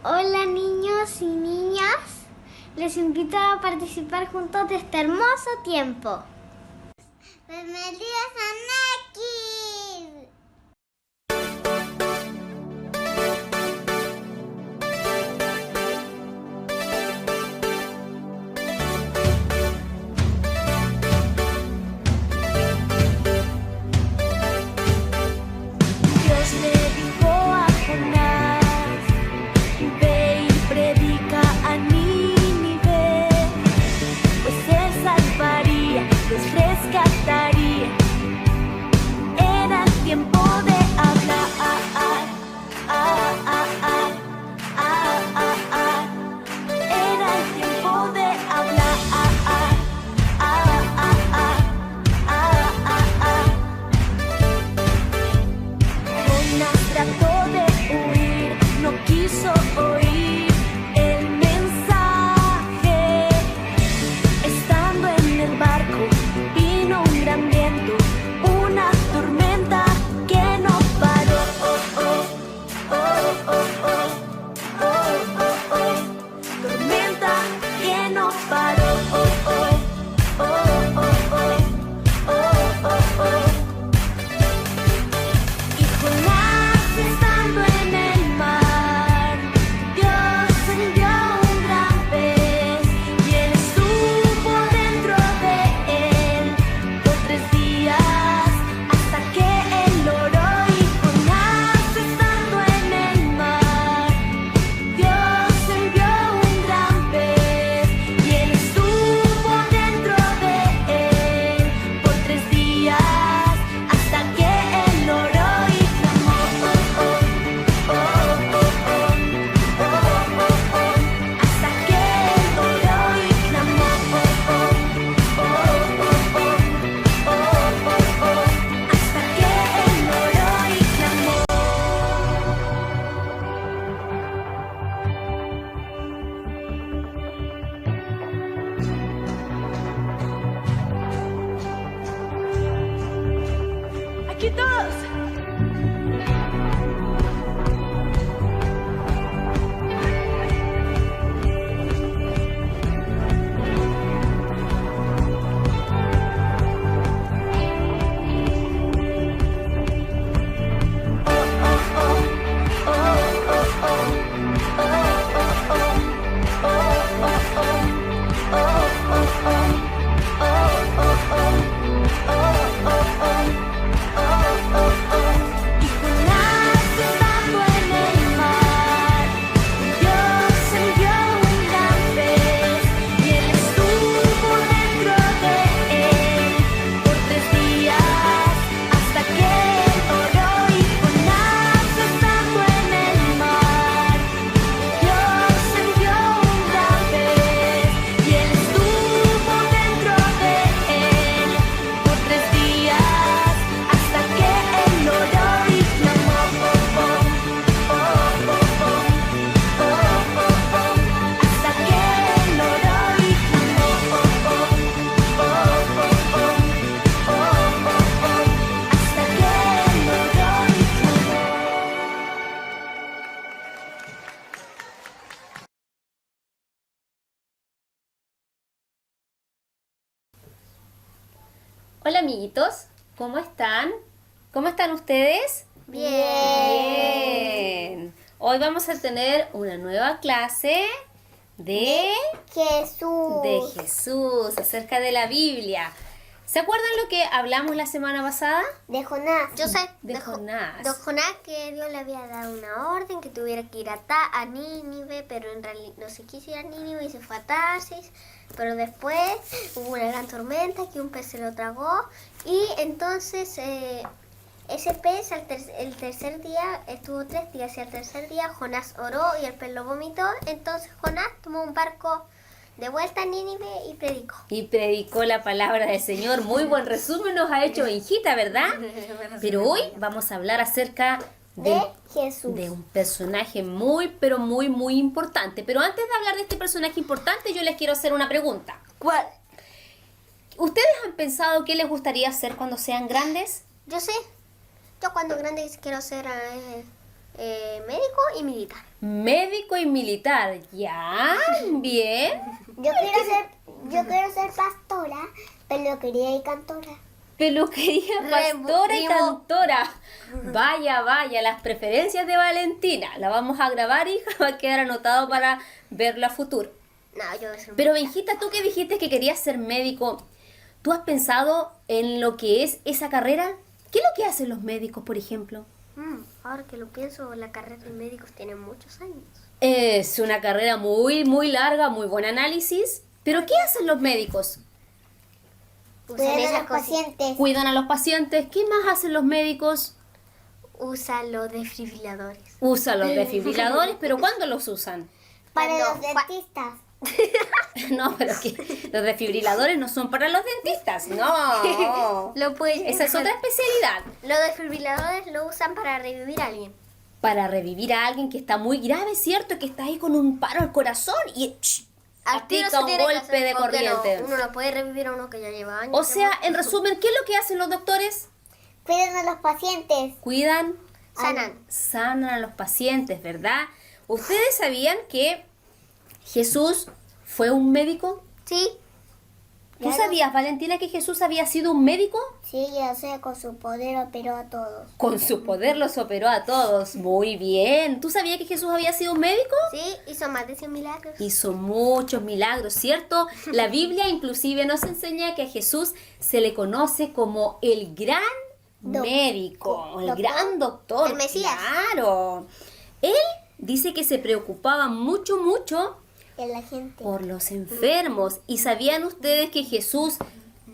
Hola niños y niñas, les invito a participar juntos de este hermoso tiempo. ¡Bienvenidos a Neki! Dios le dijo a Jonás: ve y predica a Nínive, pues él salvaría, los rescataría. Era tiempo de hablar, era el tiempo de hablar, Jonás trató de huir, no quiso oír el mensaje. Estando en el barco, vino un gran viento, una tormenta que no paró. Tormenta que no paró. Y Jonás, estando en el mar, Dios envió un gran pez y él estuvo dentro de él por 3 días hasta que él oró. Y Jonás, estando en el mar, Dios envió un gran pez y él estuvo dentro de él por 3 días hasta que él oró y clamó. Hasta que él oró y clamó. Hasta que él oró y clamó. Aquí todos. Y Jonás, estando en el mar, Dios envió un gran pez y él estuvo dentro de él por 3 días hasta que él oró. Y Jonás, estando en el mar, Dios envió un gran pez y él estuvo dentro de él por 3 días hasta que él oró y clamó. Hasta que él oró y clamó. Hasta que él oró y clamó. Hola amiguitos, ¿cómo están? ¿Cómo están ustedes? Bien. Hoy vamos a tener una nueva clase de Jesús, acerca de la Biblia. ¿Se acuerdan lo que hablamos la semana pasada? De Jonás. Yo sé. De Jonás. De Jonás, que Dios le había dado una orden que tuviera que ir a Nínive, pero en realidad no se quiso ir a Nínive y se fue a Tarsis. Pero después hubo una gran tormenta que un pez se lo tragó y entonces ese pez el tercer día estuvo 3 días y al tercer día Jonás oró y el pez lo vomitó. Entonces Jonás tomó un barco de vuelta a Nínive y predicó. Y predicó la palabra del Señor. Muy buen resumen nos ha hecho Benjita, ¿verdad? Pero hoy vamos a hablar acerca De Jesús. de un personaje muy, pero muy, muy importante. Pero antes de hablar de este personaje importante, yo les quiero hacer una pregunta. ¿Cuál? ¿Ustedes han pensado qué les gustaría hacer cuando sean grandes? Yo sé. Yo cuando grande quiero ser Médico y militar. Médico y militar. Ya, bien. Yo quiero ser pastora, peluquería y cantora. Peluquería, pastora y Primo. cantora. Vaya, las preferencias de Valentina. La vamos a grabar, hija, va a quedar anotado para verlo a futuro. No, yo voy a ser Pero Benjita, tú que dijiste que querías ser médico, ¿tú has pensado en lo que es esa carrera? ¿Qué es lo que hacen los médicos, por ejemplo? Ahora que lo pienso, la carrera de médicos tiene muchos años. Es una carrera muy, muy larga, muy buen análisis. ¿Pero qué hacen los médicos? Usan Cuidar a esas los cositas. pacientes. Cuidan a los pacientes. ¿Qué más hacen los médicos? Usan los desfibriladores. Usan los desfibriladores, pero ¿cuándo los usan? Para Cuando- los dentistas. No, pero que los desfibriladores no son para los dentistas, no. Lo pueden Esa es otra especialidad. Los desfibriladores lo usan para revivir a alguien. Para revivir a alguien que está muy grave, ¿cierto? Que está ahí con un paro al corazón y Al tiro aplica se un tiene que golpe hacer, de porque corriente. uno no puede revivir a uno que ya lleva años. O sea, en resumen, ¿qué es lo que hacen los doctores? Cuidan a los pacientes. Cuidan, sanan. a los pacientes, ¿verdad? ¿Ustedes sabían que Jesús fue un médico? Sí, ¿Tú Claro. sabías, Valentina, que Jesús había sido un médico? Sí, ya sea con su poder operó a todos. Con su poder los operó a todos. Muy bien. ¿Tú sabías que Jesús había sido un médico? sí, hizo más de 100 milagros. Hizo muchos milagros, ¿cierto? La Biblia inclusive nos enseña que a Jesús se le conoce como el gran médico, el doctor. gran doctor. El Mesías. Claro. Él dice que se preocupaba mucho De la gente. por los enfermos. ¿Y sabían ustedes que Jesús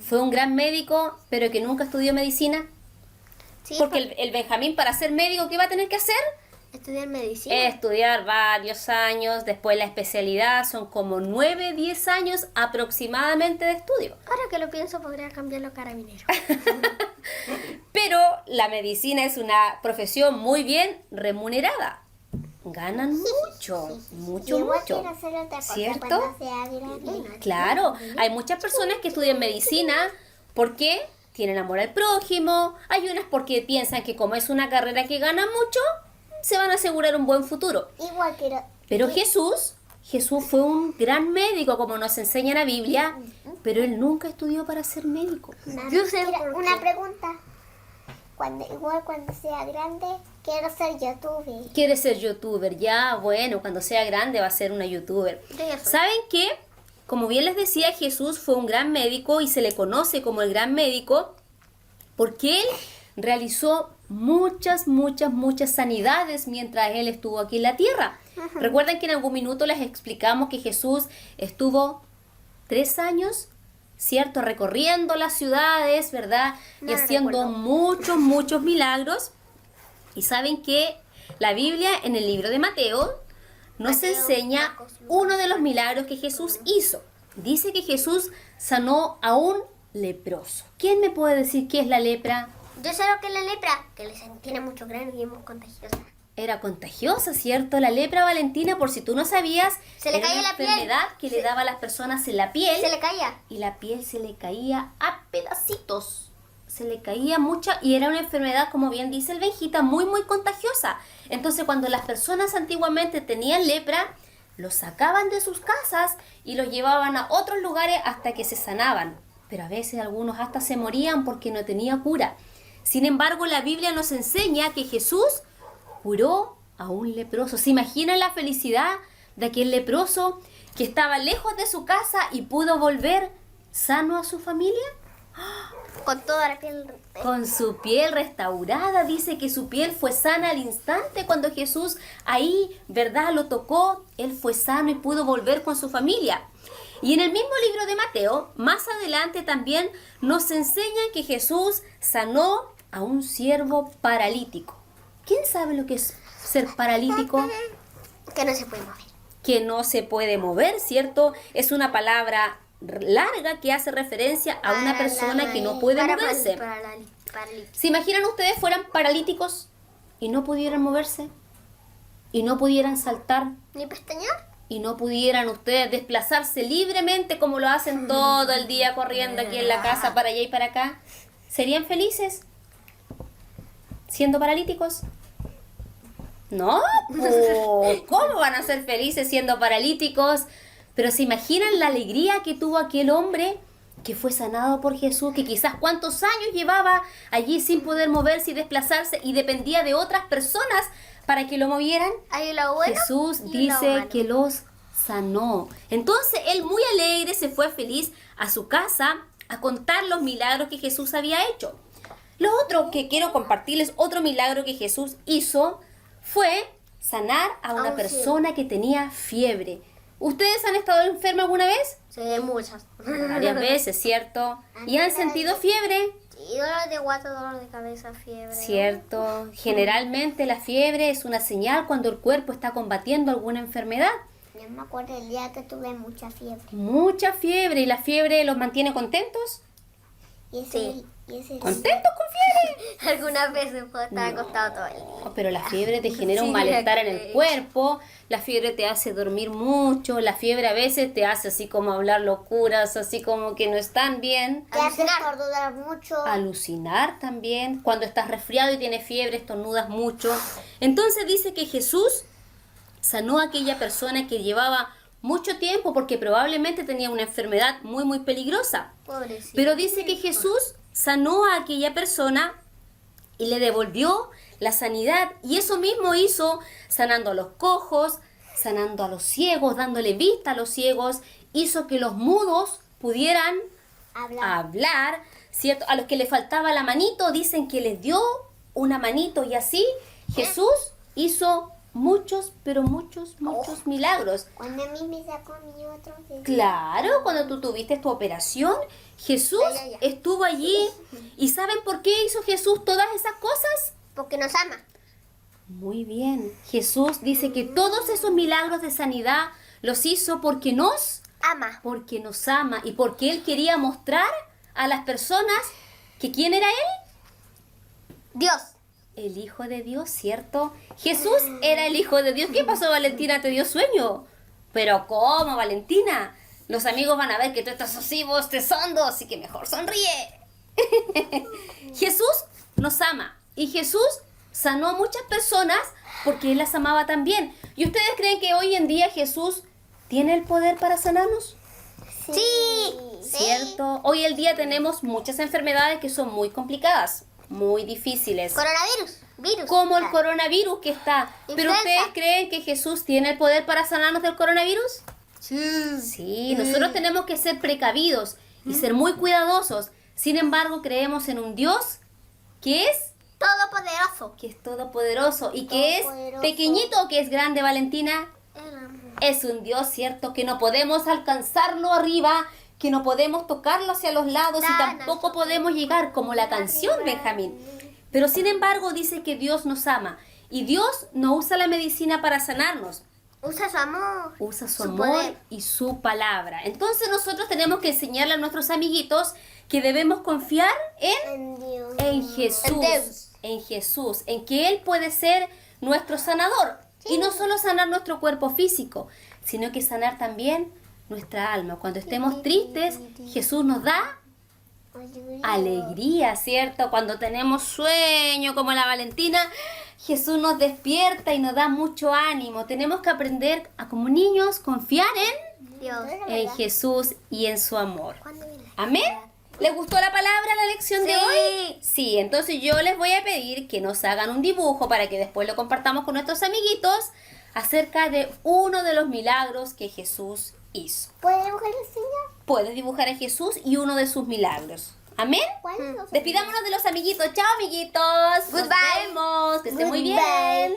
fue un gran médico, pero que nunca estudió medicina? Sí, Porque el Benjamín, para ser médico, ¿qué va a tener que hacer? estudiar medicina. Estudiar varios años, después la especialidad, son como 9, 10 años aproximadamente de estudio. Ahora que lo pienso, podría cambiar los carabineros. Pero la medicina es una profesión muy bien remunerada. Ganan mucho, mucho, Igual mucho. quiero hacer otra cosa ¿Cierto? cuando sea grande. Claro, hay muchas personas que estudian medicina porque tienen amor al prójimo, hay unas porque piensan que como es una carrera que gana mucho, se van a asegurar un buen futuro. Igual quiero. Pero Jesús fue un gran médico, como nos enseña la Biblia, pero él nunca estudió para ser médico. Yo sé Quiero por una qué. pregunta. Igual cuando sea grande, quiero ser youtuber. Quiere ser youtuber, ya, bueno, cuando sea grande va a ser una youtuber. Yo ya soy. ¿Saben qué? Como bien les decía, Jesús fue un gran médico y se le conoce como el gran médico porque él realizó muchas sanidades mientras él estuvo aquí en la tierra. Recuerden que en algún minuto les explicamos que Jesús estuvo 3 años, ¿cierto? Recorriendo las ciudades, ¿verdad? No y lo haciendo recuerdo. muchos milagros. Y saben que la Biblia en el libro de Mateo nos Mateo, enseña Marcos, Lucas. uno de los milagros que Jesús hizo. Dice que Jesús sanó a un leproso. ¿Quién me puede decir qué es la lepra? Yo sé lo que es la lepra, que tiene mucho grano y es muy contagiosa. Era contagiosa, ¿cierto? La lepra, Valentina, por si tú no sabías, Se le era caía una la piel. enfermedad que le daba a las personas en la piel Se le caía. y la piel se le caía a pedacitos. Se le caía mucha y era una enfermedad, como bien dice el Benjita, muy contagiosa. Entonces, cuando las personas antiguamente tenían lepra, los sacaban de sus casas y los llevaban a otros lugares hasta que se sanaban. Pero a veces algunos hasta se morían porque no tenía cura. Sin embargo, la Biblia nos enseña que Jesús curó a un leproso. ¿Se imaginan la felicidad de aquel leproso que estaba lejos de su casa y pudo volver sano a su familia? Con toda la piel. Con su piel restaurada, dice que su piel fue sana al instante cuando Jesús ahí, ¿verdad?, lo tocó. Él fue sano y pudo volver con su familia. Y en el mismo libro de Mateo, más adelante también nos enseña que Jesús sanó a un siervo paralítico. ¿Quién sabe lo que es ser paralítico? Que no se puede mover. Que no se puede mover, ¿cierto? Es una palabra larga que hace referencia a una persona que no puede moverse. ¿Se imaginan ustedes fueran paralíticos y no pudieran moverse? ¿Y no pudieran saltar? ¿Ni pestañear? ¿Y no pudieran ustedes desplazarse libremente como lo hacen todo el día corriendo aquí en la casa para allá y para acá? ¿Serían felices siendo paralíticos? ¿No? ¿Cómo van a ser felices siendo paralíticos? Pero se imaginan la alegría que tuvo aquel hombre que fue sanado por Jesús, que quizás cuántos años llevaba allí sin poder moverse y desplazarse y dependía de otras personas para que lo movieran. Hay lo bueno Jesús y lo dice malo. que los sanó. Entonces él muy alegre se fue feliz a su casa a contar los milagros que Jesús había hecho. Lo otro que quiero compartirles, otro milagro que Jesús hizo fue sanar a una un persona que tenía fiebre. ¿Ustedes han estado enfermos alguna vez? Sí, muchas. Varias veces, ¿cierto? ¿Y han sentido fiebre? Y dolor de guata, dolor de cabeza, fiebre. Cierto. Generalmente la fiebre es una señal cuando el cuerpo está combatiendo alguna enfermedad. Yo me acuerdo el día que tuve mucha fiebre. Mucha fiebre. ¿Y la fiebre los mantiene contentos? Y ese, Sí. y ese ¿Contentos con fiebre? Algunas veces puedo estar acostado todo el día. No, pero la fiebre te genera un Sí, malestar en la el que- cuerpo, la fiebre te hace dormir mucho, la fiebre a veces te hace así como hablar locuras, así como que no están bien. te hace Alucinar. estornudar mucho. Alucinar también, cuando estás resfriado y tienes fiebre, estornudas mucho. Entonces dice que Jesús sanó a aquella persona que llevaba mucho tiempo porque probablemente tenía una enfermedad muy muy peligrosa. Pobrecito. Pero dice que Jesús sanó a aquella persona y le devolvió la sanidad. Y eso mismo hizo sanando a los cojos, sanando a los ciegos, dándole vista a los ciegos. Hizo que los mudos pudieran hablar, ¿cierto? A los que le faltaba la manito, dicen que les dio una manito. Y así Jesús hizo muchos, pero muchos milagros. Cuando a mí me sacó mi otro dedo. Claro, cuando tú tuviste tu operación, Jesús Ya. estuvo allí. ¿Y saben por qué hizo Jesús todas esas cosas? Porque nos ama. Muy bien. Jesús dice que todos esos milagros de sanidad los hizo porque nos ama y porque Él quería mostrar a las personas que ¿quién era Él? Dios. El Hijo de Dios, ¿cierto? Jesús era el Hijo de Dios. ¿Qué pasó, Valentina? ¿Te dio sueño? ¿Pero cómo, Valentina? Los amigos van a ver que tú estás así bostezando, así que mejor sonríe. Jesús nos ama y Jesús sanó a muchas personas porque Él las amaba también. ¿Y ustedes creen que hoy en día Jesús tiene el poder para sanarnos? Sí. ¿Cierto? Hoy en día tenemos muchas enfermedades que son muy complicadas, muy difíciles. Coronavirus. Virus. Como el coronavirus que está. ¿Pero Influenza. ustedes creen que Jesús tiene el poder para sanarnos del coronavirus? Sí, nosotros tenemos que ser precavidos y ser muy cuidadosos. Sin embargo, creemos en un Dios que es todopoderoso y que es Todopoderoso. pequeñito o que es grande, Valentina. Es un Dios, ¿cierto? Que no podemos alcanzarlo arriba, que no podemos tocarlo hacia los lados y tampoco podemos llegar como la canción, Benjamín. Pero sin embargo dice que Dios nos ama y Dios no usa la medicina para sanarnos. Usa su amor. Usa su Su amor poder. y su palabra. Entonces nosotros tenemos que enseñarle a nuestros amiguitos que debemos confiar En Dios. en Jesús, En Dios. en Jesús, en que Él puede ser nuestro sanador. Y no solo sanar nuestro cuerpo físico, sino que sanar también nuestra alma. Cuando estemos tristes, Jesús nos da alegría, ¿cierto? Cuando tenemos sueño como la Valentina, Jesús nos despierta y nos da mucho ánimo. Tenemos que aprender a, como niños, confiar Dios. en Jesús y en su amor. ¿Cuándo viene? Amén. ¿Les gustó la palabra, la lección de Sí. hoy? Sí, entonces yo les voy a pedir que nos hagan un dibujo para que después lo compartamos con nuestros amiguitos acerca de uno de los milagros que Jesús hizo. ¿Puede dibujar el Señor? Puedes dibujar a Jesús y uno de sus milagros. Amén. ¿Cuáles son? Despidámonos de los amiguitos. Chao, amiguitos. Nos Goodbye. vemos. Que estén muy Goodbye. bien.